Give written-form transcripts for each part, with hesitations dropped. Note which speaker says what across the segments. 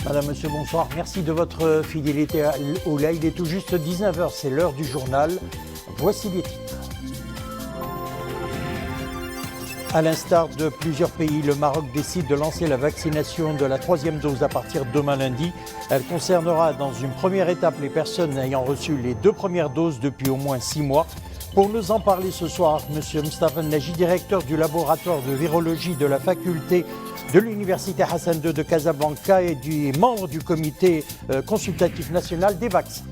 Speaker 1: Madame, Monsieur, bonsoir. Merci de votre fidélité au live. Il est tout juste 19h, c'est l'heure du journal. Voici les titres. À l'instar de plusieurs pays, le Maroc décide de lancer la vaccination de la 3e dose à partir de demain lundi. Elle concernera dans une première étape les personnes ayant reçu les 2 premières doses depuis au moins 6 mois. Pour nous en parler ce soir, M. Mostafa Naji, directeur du laboratoire de virologie de la faculté de l'Université Hassan II de Casablanca et membre du comité consultatif national des vaccins.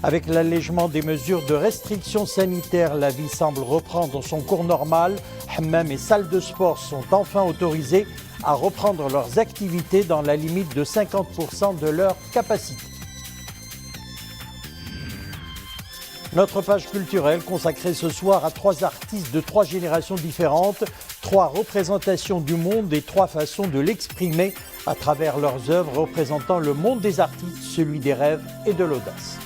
Speaker 1: Avec l'allègement des mesures de restriction sanitaire, la vie semble reprendre son cours normal. Hammam et salles de sport sont enfin autorisés à reprendre leurs activités dans la limite de 50% de leur capacité. Notre page culturelle consacrée ce soir à 3 artistes de 3 générations différentes, 3 représentations du monde et 3 façons de l'exprimer à travers leurs œuvres représentant le monde des artistes, celui des rêves et de l'audace.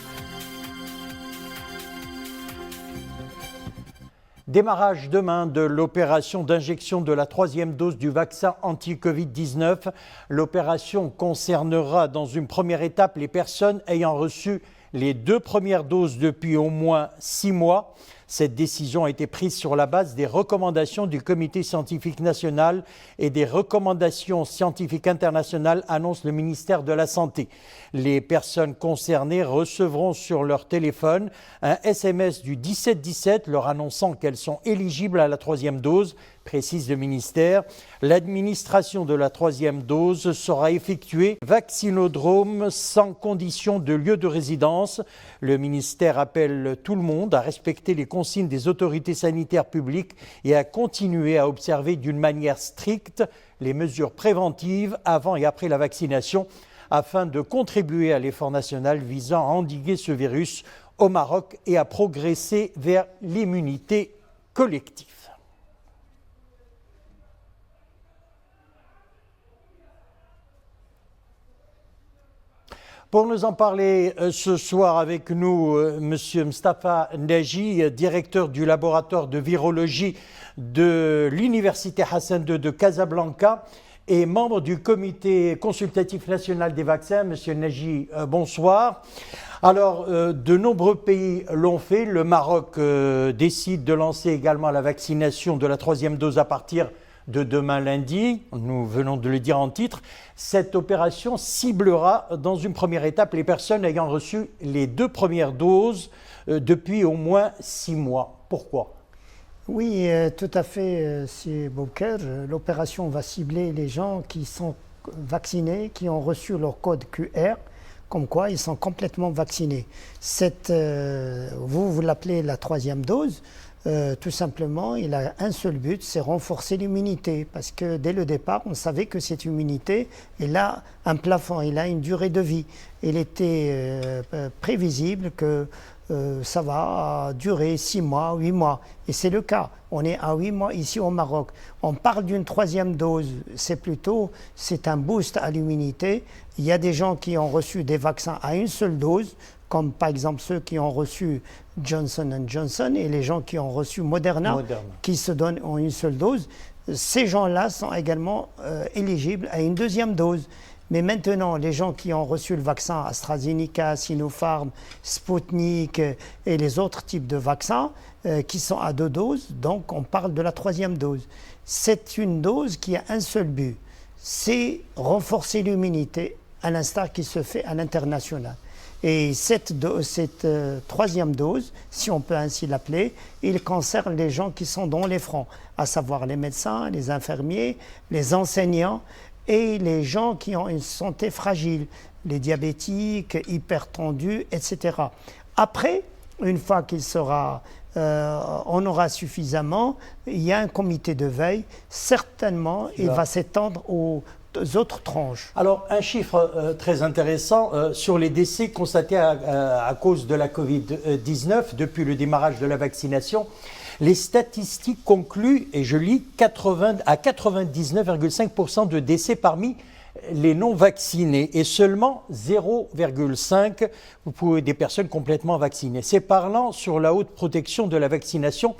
Speaker 1: Démarrage demain de l'opération d'injection de la 3e dose du vaccin anti-Covid-19. L'opération concernera dans une première étape les personnes ayant reçu les 2 premières doses depuis au moins 6 mois. Cette décision a été prise sur la base des recommandations du Comité scientifique national et des recommandations scientifiques internationales, annonce le ministère de la Santé. Les personnes concernées recevront sur leur téléphone un SMS du 1717 leur annonçant qu'elles sont éligibles à la 3e dose, précise le ministère. L'administration de la 3e dose sera effectuée vaccinodrome sans condition de lieu de résidence. Le ministère appelle tout le monde à respecter les consignes des autorités sanitaires publiques et à continuer à observer d'une manière stricte les mesures préventives avant et après la vaccination afin de contribuer à l'effort national visant à endiguer ce virus au Maroc et à progresser vers l'immunité collective. Pour nous en parler ce soir avec nous, M. Mostafa Naji, directeur du laboratoire de virologie de l'Université Hassan II de Casablanca et membre du comité consultatif national des vaccins. M. Naji, bonsoir. Alors, de nombreux pays l'ont fait. Le Maroc décide de lancer également la vaccination de la 3e dose à partir de demain lundi, nous venons de le dire en titre. Cette opération ciblera dans une première étape les personnes ayant reçu les 2 premières doses depuis au moins 6 mois. Pourquoi ?
Speaker 2: Oui, tout à fait, c'est Bouker. L'opération va cibler les gens qui sont vaccinés, qui ont reçu leur code QR, comme quoi ils sont complètement vaccinés. Vous l'appelez la 3e dose. Tout simplement, il a un seul but, c'est renforcer l'immunité. Parce que dès le départ, on savait que cette immunité, elle a un plafond, elle a une durée de vie. Il était prévisible que ça va durer 6 mois, 8 mois. Et c'est le cas. On est à 8 mois ici au Maroc. On parle d'une 3e dose. C'est un boost à l'immunité. Il y a des gens qui ont reçu des vaccins à une seule dose, comme par exemple ceux qui ont reçu Johnson & Johnson et les gens qui ont reçu Moderna. Qui se donnent en une seule dose. Ces gens-là sont également éligibles à une 2e dose. Mais maintenant, les gens qui ont reçu le vaccin AstraZeneca, Sinopharm, Sputnik et les autres types de vaccins qui sont à 2 doses, donc on parle de la 3e dose. C'est une dose qui a un seul but, c'est renforcer l'immunité à l'instar qui se fait à l'international. Et cette 3e dose, si on peut ainsi l'appeler, il concerne les gens qui sont dans les fronts, à savoir les médecins, les infirmiers, les enseignants et les gens qui ont une santé fragile, les diabétiques, hypertendus, etc. Après, une fois on aura suffisamment, il y a un comité de veille, certainement il va s'étendre aux autres tranches.
Speaker 1: Alors, un chiffre très intéressant sur les décès constatés à cause de la Covid-19 depuis le démarrage de la vaccination. Les statistiques concluent, et je lis, à 99,5% de décès parmi les non-vaccinés et seulement 0,5% des personnes complètement vaccinées. C'est parlant sur la haute protection de la vaccination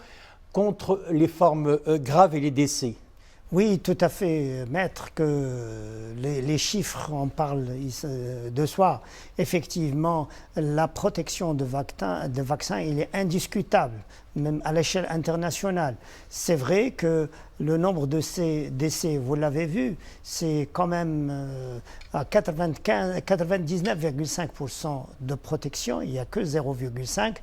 Speaker 1: contre les formes graves et les décès.
Speaker 2: Oui, tout à fait, maître, que les chiffres en parlent de soi. Effectivement, la protection de vaccins, il est indiscutable, même à l'échelle internationale. C'est vrai que le nombre de ces décès, vous l'avez vu, c'est quand même à 99,5% de protection, il n'y a que 0,5.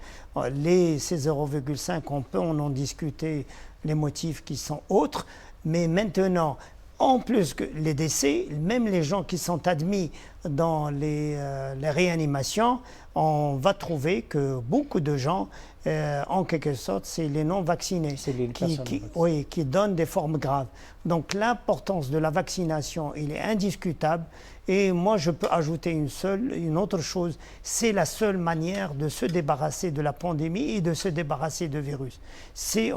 Speaker 2: Ces 0,5, on peut en discuter les motifs qui sont autres. Mais maintenant, en plus que les décès, même les gens qui sont admis dans les réanimations, on va trouver que beaucoup de gens, en quelque sorte, c'est les non-vaccinés qui donnent des formes graves. Donc l'importance de la vaccination, il est indiscutable. Et moi, je peux ajouter une autre chose, c'est la seule manière de se débarrasser de la pandémie et de se débarrasser de virus. C'est,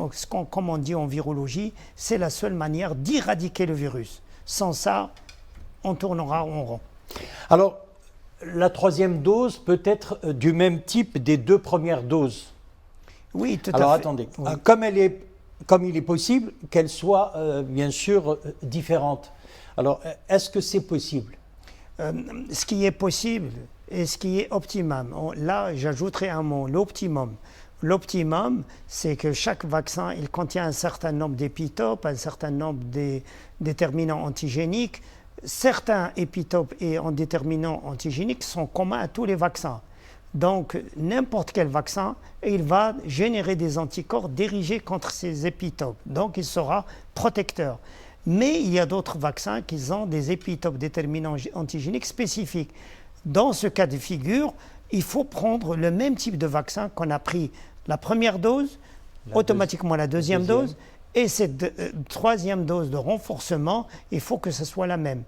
Speaker 2: comme on dit en virologie, c'est la seule manière d'éradiquer le virus. Sans ça, on tournera en rond.
Speaker 1: Alors, la troisième dose peut être du même type des 2 premières doses.
Speaker 2: Oui, tout à fait.
Speaker 1: Alors, attendez, oui. Comme il est possible qu'elle soit, bien sûr, différente. Alors, est-ce que c'est possible ?
Speaker 2: Ce qui est possible et ce qui est optimum. Là, j'ajouterai un mot, l'optimum. L'optimum, c'est que chaque vaccin, il contient un certain nombre d'épitopes, un certain nombre de déterminants antigéniques. Certains épitopes et déterminants antigéniques sont communs à tous les vaccins. Donc, n'importe quel vaccin, il va générer des anticorps dirigés contre ces épitopes. Donc, il sera protecteur. Mais il y a d'autres vaccins qui ont des épitopes déterminants antigéniques spécifiques. Dans ce cas de figure, il faut prendre le même type de vaccin qu'on a pris la première dose, automatiquement la deuxième dose, et cette troisième dose de renforcement, il faut que ce soit la même.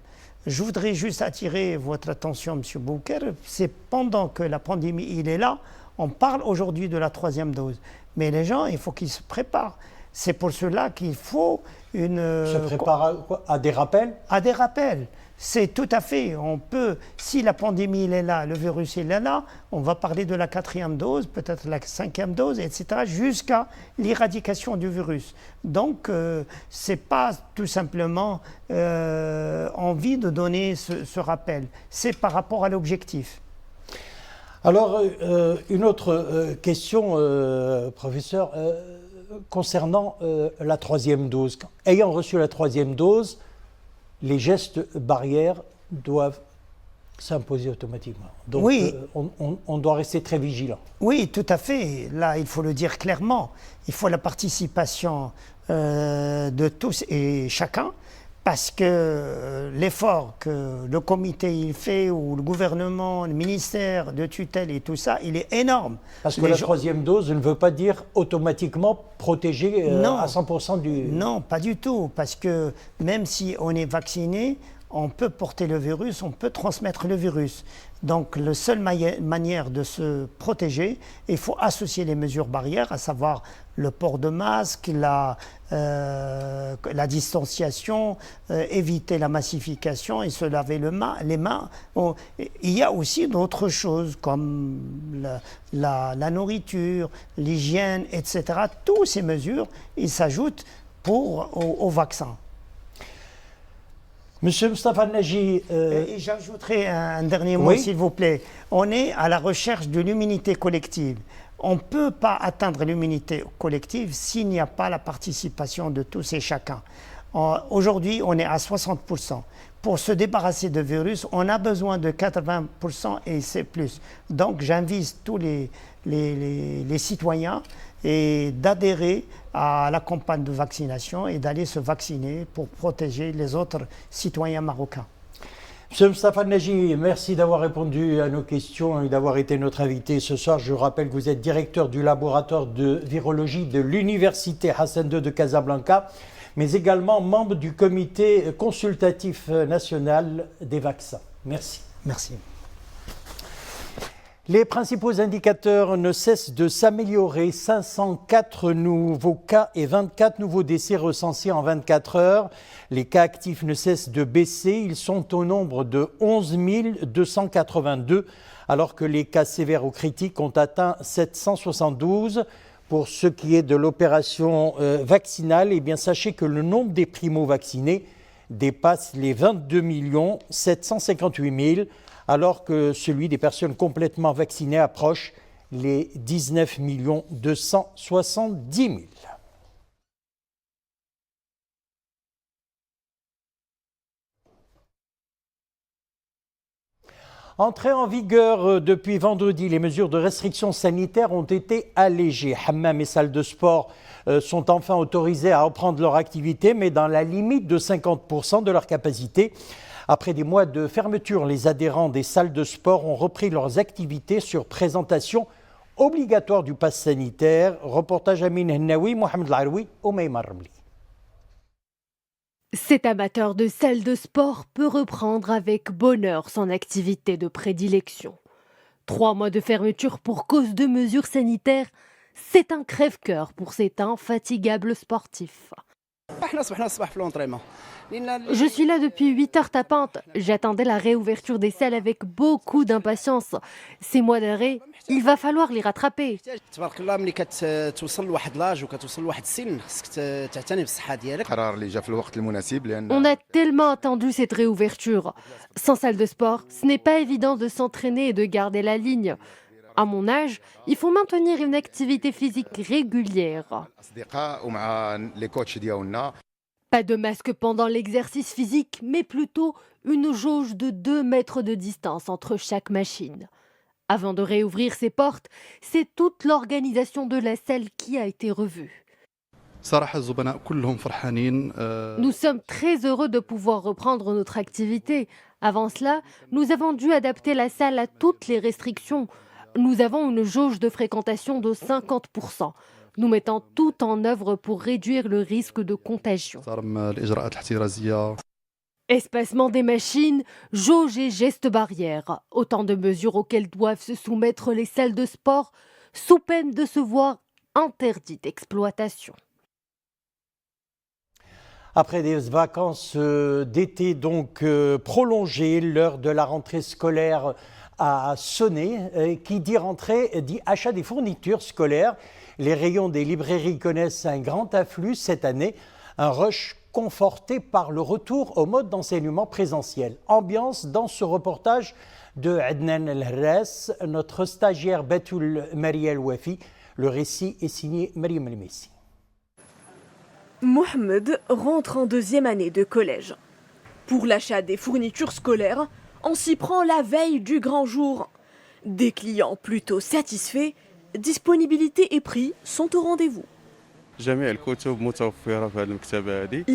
Speaker 2: Je voudrais juste attirer votre attention, M. Bouker, c'est pendant que la pandémie il est là, on parle aujourd'hui de la troisième dose. Mais les gens, il faut qu'ils se préparent. C'est pour cela qu'il faut
Speaker 1: se préparer à des rappels ?
Speaker 2: À des rappels. C'est tout à fait. On peut, si la pandémie il est là, le virus il est là, on va parler de la 4e dose, peut-être la 5e dose, etc., jusqu'à l'éradication du virus. Donc, ce n'est pas tout simplement envie de donner ce rappel. C'est par rapport à l'objectif.
Speaker 1: Alors, une autre question, professeur, concernant la 3e dose. Ayant reçu la 3e dose, les gestes barrières doivent s'imposer automatiquement. Donc, oui. On doit rester très vigilant.
Speaker 2: Oui, tout à fait. Là, il faut le dire clairement. Il faut la participation de tous et chacun, parce que l'effort que le comité il fait, ou le gouvernement, le ministère de tutelle et tout ça, il est énorme.
Speaker 1: Parce que la 3e dose ne veut pas dire automatiquement protéger à 100% du...
Speaker 2: Non, pas du tout. Parce que même si on est vacciné, on peut porter le virus, on peut transmettre le virus. Donc, la seule manière de se protéger, il faut associer les mesures barrières, à savoir le port de masque, la distanciation, éviter la massification et se laver les mains. Bon, il y a aussi d'autres choses comme la nourriture, l'hygiène, etc. Toutes ces mesures, ils s'ajoutent au vaccin.
Speaker 1: Monsieur Moustapha Naji...
Speaker 2: Et j'ajouterai un dernier mot, s'il vous plaît. On est à la recherche de l'immunité collective. On ne peut pas atteindre l'immunité collective s'il n'y a pas la participation de tous et chacun. Aujourd'hui, on est à 60%. Pour se débarrasser de virus, on a besoin de 80% et c'est plus. Donc, j'invite tous les citoyens et d'adhérer à la campagne de vaccination et d'aller se vacciner pour protéger les autres citoyens marocains.
Speaker 1: Monsieur Moustapha Naji, merci d'avoir répondu à nos questions et d'avoir été notre invité ce soir. Je rappelle que vous êtes directeur du laboratoire de virologie de l'Université Hassan II de Casablanca, mais également membre du comité consultatif national des vaccins. Merci.
Speaker 2: Merci.
Speaker 1: Les principaux indicateurs ne cessent de s'améliorer. 504 nouveaux cas et 24 nouveaux décès recensés en 24 heures. Les cas actifs ne cessent de baisser. Ils sont au nombre de 11 282, alors que les cas sévères ou critiques ont atteint 772. Pour ce qui est de l'opération vaccinale, eh bien, sachez que le nombre des primo-vaccinés dépasse les 22 758 000, alors que celui des personnes complètement vaccinées approche les 19 270 000. Entrées en vigueur depuis vendredi, les mesures de restriction sanitaire ont été allégées. Hammam et salles de sport sont enfin autorisés à reprendre leur activité, mais dans la limite de 50% de leur capacité. Après des mois de fermeture, les adhérents des salles de sport ont repris leurs activités sur présentation obligatoire du pass sanitaire. Reportage Amin Hennaoui, Mohamed Laroui, Omeima Ramli.
Speaker 3: Cet amateur de salle de sport peut reprendre avec bonheur son activité de prédilection. 3 mois de fermeture pour cause de mesures sanitaires, c'est un crève-cœur pour cet infatigable sportif. Je suis là depuis 8 heures tapantes. J'attendais la réouverture des salles avec beaucoup d'impatience. Ces mois d'arrêt, il va falloir les rattraper. On a tellement attendu cette réouverture. Sans salle de sport, ce n'est pas évident de s'entraîner et de garder la ligne. À mon âge, il faut maintenir une activité physique régulière. Pas de masque pendant l'exercice physique, mais plutôt une jauge de 2 mètres de distance entre chaque machine. Avant de réouvrir ses portes, c'est toute l'organisation de la salle qui a été revue. Nous sommes très heureux de pouvoir reprendre notre activité. Avant cela, nous avons dû adapter la salle à toutes les restrictions. Nous avons une jauge de fréquentation de 50%. Nous mettons tout en œuvre pour réduire le risque de contagion. Espacement des machines, jauge et gestes barrières, autant de mesures auxquelles doivent se soumettre les salles de sport, sous peine de se voir interdites d'exploitation.
Speaker 1: Après des vacances d'été donc prolongées, l'heure de la rentrée scolaire a sonné. Qui dit rentrée dit achat des fournitures scolaires. Les rayons des librairies connaissent un grand afflux cette année, un rush conforté par le retour au mode d'enseignement présentiel. Ambiance dans ce reportage de Adnan El-Harras, notre stagiaire Batoul Mariel Wafi. Le récit est signé Mariam El-Messi.
Speaker 4: Mohamed rentre en 2e année de collège. Pour l'achat des fournitures scolaires, on s'y prend la veille du grand jour. Des clients plutôt satisfaits, disponibilité et prix sont au rendez-vous. Il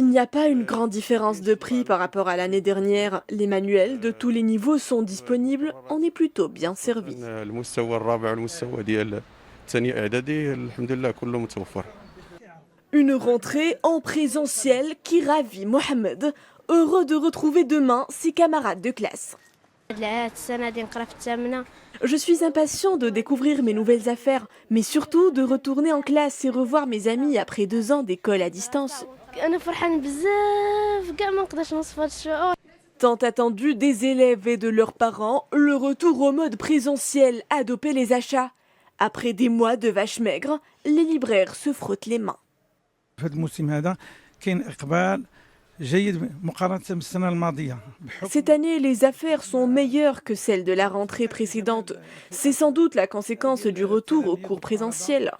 Speaker 4: n'y a pas une grande différence de prix par rapport à l'année dernière. Les manuels de tous les niveaux sont disponibles, on est plutôt bien servi. Une rentrée en présentiel qui ravit Mohamed, heureux de retrouver demain ses camarades de classe. Je suis impatient de découvrir mes nouvelles affaires, mais surtout de retourner en classe et revoir mes amis après 2 ans d'école à distance. Tant attendu des élèves et de leurs parents, le retour au mode présentiel a dopé les achats. Après des mois de vaches maigres, les libraires se frottent les mains. Cette année, les affaires sont meilleures que celles de la rentrée précédente. C'est sans doute la conséquence du retour aux cours présentiels.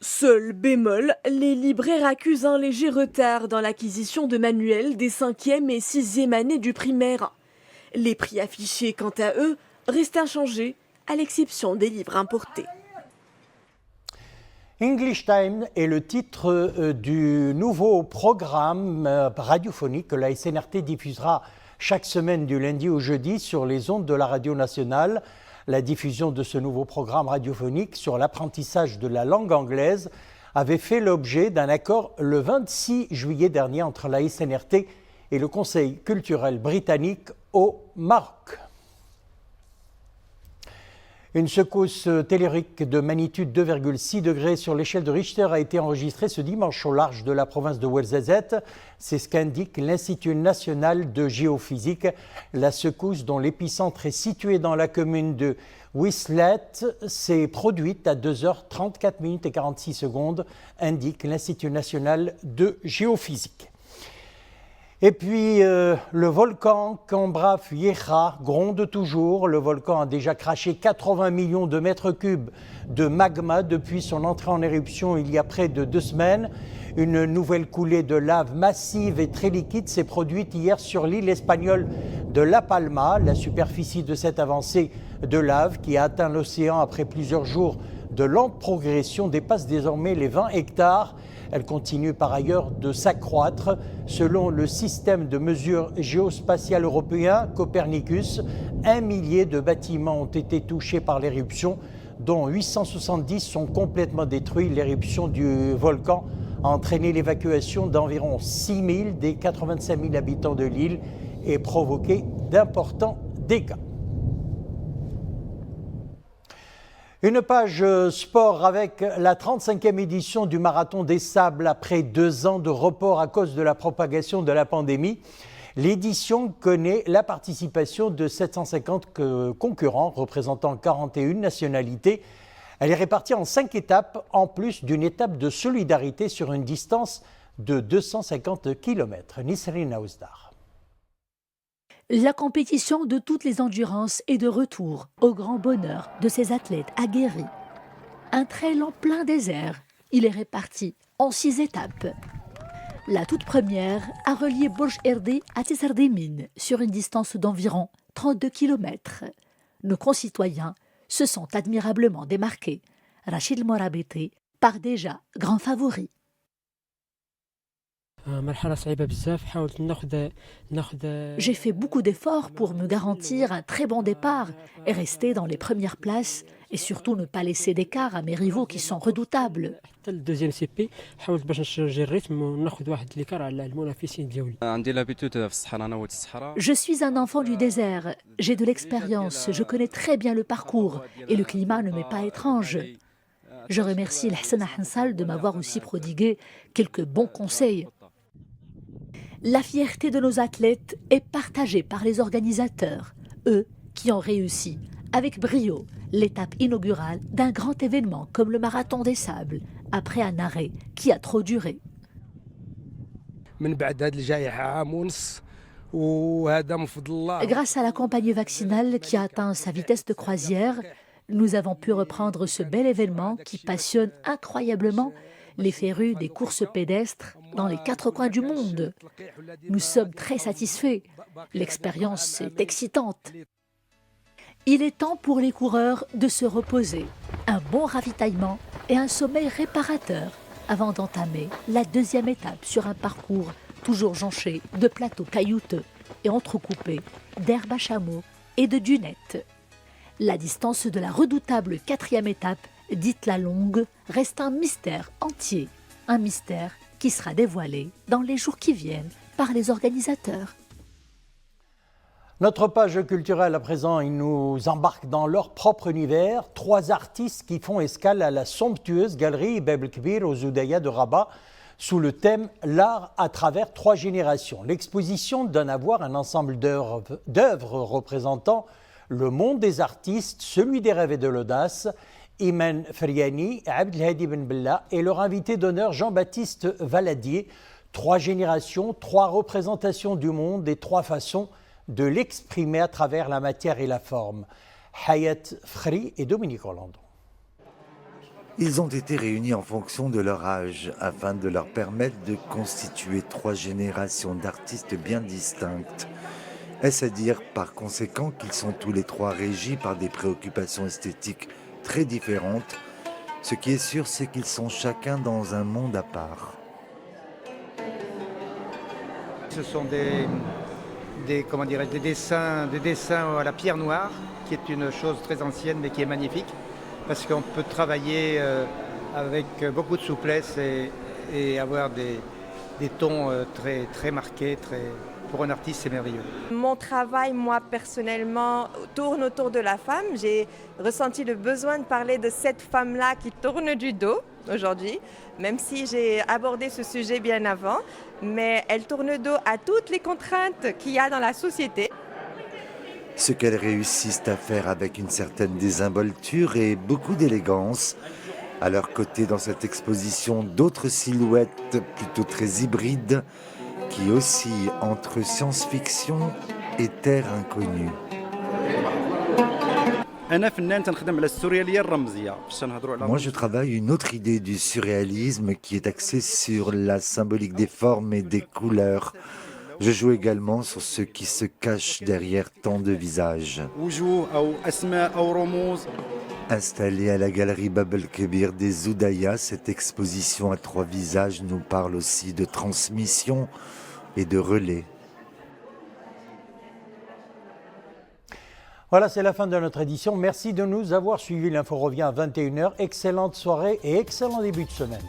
Speaker 4: Seul bémol, les libraires accusent un léger retard dans l'acquisition de manuels des 5e et 6e années du primaire. Les prix affichés, quant à eux, restent inchangés, à l'exception des livres importés.
Speaker 1: English Time est le titre du nouveau programme radiophonique que la SNRT diffusera chaque semaine du lundi au jeudi sur les ondes de la radio nationale. La diffusion de ce nouveau programme radiophonique sur l'apprentissage de la langue anglaise avait fait l'objet d'un accord le 26 juillet dernier entre la SNRT et le Conseil culturel britannique au Maroc. Une secousse tellurique de magnitude 2,6 degrés sur l'échelle de Richter a été enregistrée ce dimanche au large de la province de Ouarzazate. C'est ce qu'indique l'Institut national de géophysique. La secousse, dont l'épicentre est situé dans la commune de Whistlet, s'est produite à 2h34 et 46 secondes, indique l'Institut national de géophysique. Et puis, le volcan Kambraf Yeha gronde toujours. Le volcan a déjà craché 80 millions de mètres cubes de magma depuis son entrée en éruption il y a près de 2 semaines. Une nouvelle coulée de lave massive et très liquide s'est produite hier sur l'île espagnole de La Palma. La superficie de cette avancée de lave, qui a atteint l'océan après plusieurs jours de lente progression, dépasse désormais les 20 hectares. Elle continue par ailleurs de s'accroître. Selon le système de mesure géospatial européen Copernicus, 1 millier de bâtiments ont été touchés par l'éruption, dont 870 sont complètement détruits. L'éruption du volcan a entraîné l'évacuation d'environ 6 000 des 85 000 habitants de l'île et provoqué d'importants dégâts. Une page sport avec la 35e édition du Marathon des Sables après 2 ans de report à cause de la propagation de la pandémie. L'édition connaît la participation de 750 concurrents représentant 41 nationalités. Elle est répartie en 5 étapes, en plus d'une étape de solidarité sur une distance de 250 km. Nisrine Aouzdar.
Speaker 5: La compétition de toutes les endurances est de retour, au grand bonheur de ces athlètes aguerris. Un trail en plein désert, il est réparti en 6 étapes. La toute première a relié Borj Erde à Tessardemine sur une distance d'environ 32 km. Nos concitoyens se sont admirablement démarqués. Rachid Morabete part déjà grand favori. J'ai fait beaucoup d'efforts pour me garantir un très bon départ et rester dans les premières places et surtout ne pas laisser d'écart à mes rivaux qui sont redoutables. Je suis un enfant du désert, j'ai de l'expérience, je connais très bien le parcours et le climat ne m'est pas étrange. Je remercie Hassan Hansal de m'avoir aussi prodigué quelques bons conseils. La fierté de nos athlètes est partagée par les organisateurs, eux qui ont réussi avec brio l'étape inaugurale d'un grand événement comme le Marathon des Sables, après un arrêt qui a trop duré. Grâce à la campagne vaccinale qui a atteint sa vitesse de croisière, nous avons pu reprendre ce bel événement qui passionne incroyablement les férus des courses pédestres dans les 4 coins du monde. Nous sommes très satisfaits. L'expérience est excitante. Il est temps pour les coureurs de se reposer, un bon ravitaillement et un sommeil réparateur avant d'entamer la 2e étape sur un parcours toujours jonché de plateaux caillouteux et entrecoupés d'herbes à chameau et de dunettes. La distance de la redoutable 4e étape, dite la longue, reste un mystère entier, un mystère qui sera dévoilé dans les jours qui viennent par les organisateurs.
Speaker 1: Notre page culturelle à présent, ils nous embarquent dans leur propre univers. 3 artistes qui font escale à la somptueuse galerie Bab Kbir aux Oudaya de Rabat sous le thème « L'art à travers 3 générations ». L'exposition donne à voir un ensemble d'œuvres représentant le monde des artistes, celui des rêves et de l'audace. Iman Friani, Abdelhadi Ben Bella et leur invité d'honneur Jean-Baptiste Valadier. 3 générations, 3 représentations du monde et 3 façons de l'exprimer à travers la matière et la forme. Hayat Fri et Dominique Orlando.
Speaker 6: Ils ont été réunis en fonction de leur âge afin de leur permettre de constituer 3 générations d'artistes bien distinctes. Est-ce à dire par conséquent qu'ils sont tous les 3 régis par des préoccupations esthétiques très différentes. Ce qui est sûr, c'est qu'ils sont chacun dans un monde à part.
Speaker 7: Ce sont des dessins à la pierre noire, qui est une chose très ancienne mais qui est magnifique, parce qu'on peut travailler avec beaucoup de souplesse et avoir des tons très marqués, pour un artiste, c'est merveilleux.
Speaker 8: Mon travail, moi personnellement, tourne autour de la femme. J'ai ressenti le besoin de parler de cette femme-là qui tourne du dos aujourd'hui, même si j'ai abordé ce sujet bien avant, mais elle tourne le dos à toutes les contraintes qu'il y a dans la société.
Speaker 6: Ce qu'elles réussissent à faire avec une certaine désinvolture et beaucoup d'élégance. À leur côté, dans cette exposition, d'autres silhouettes plutôt très hybrides qui oscillent entre science-fiction et terre inconnue. Moi, je travaille une autre idée du surréalisme qui est axée sur la symbolique des formes et des couleurs. Je joue également sur ce qui se cache derrière tant de visages. Installée à la galerie Bab el-Kébir des Zoudaya, cette exposition à 3 visages nous parle aussi de transmission et de relais.
Speaker 1: Voilà, c'est la fin de notre édition. Merci de nous avoir suivis. L'info revient à 21h. Excellente soirée et excellent début de semaine.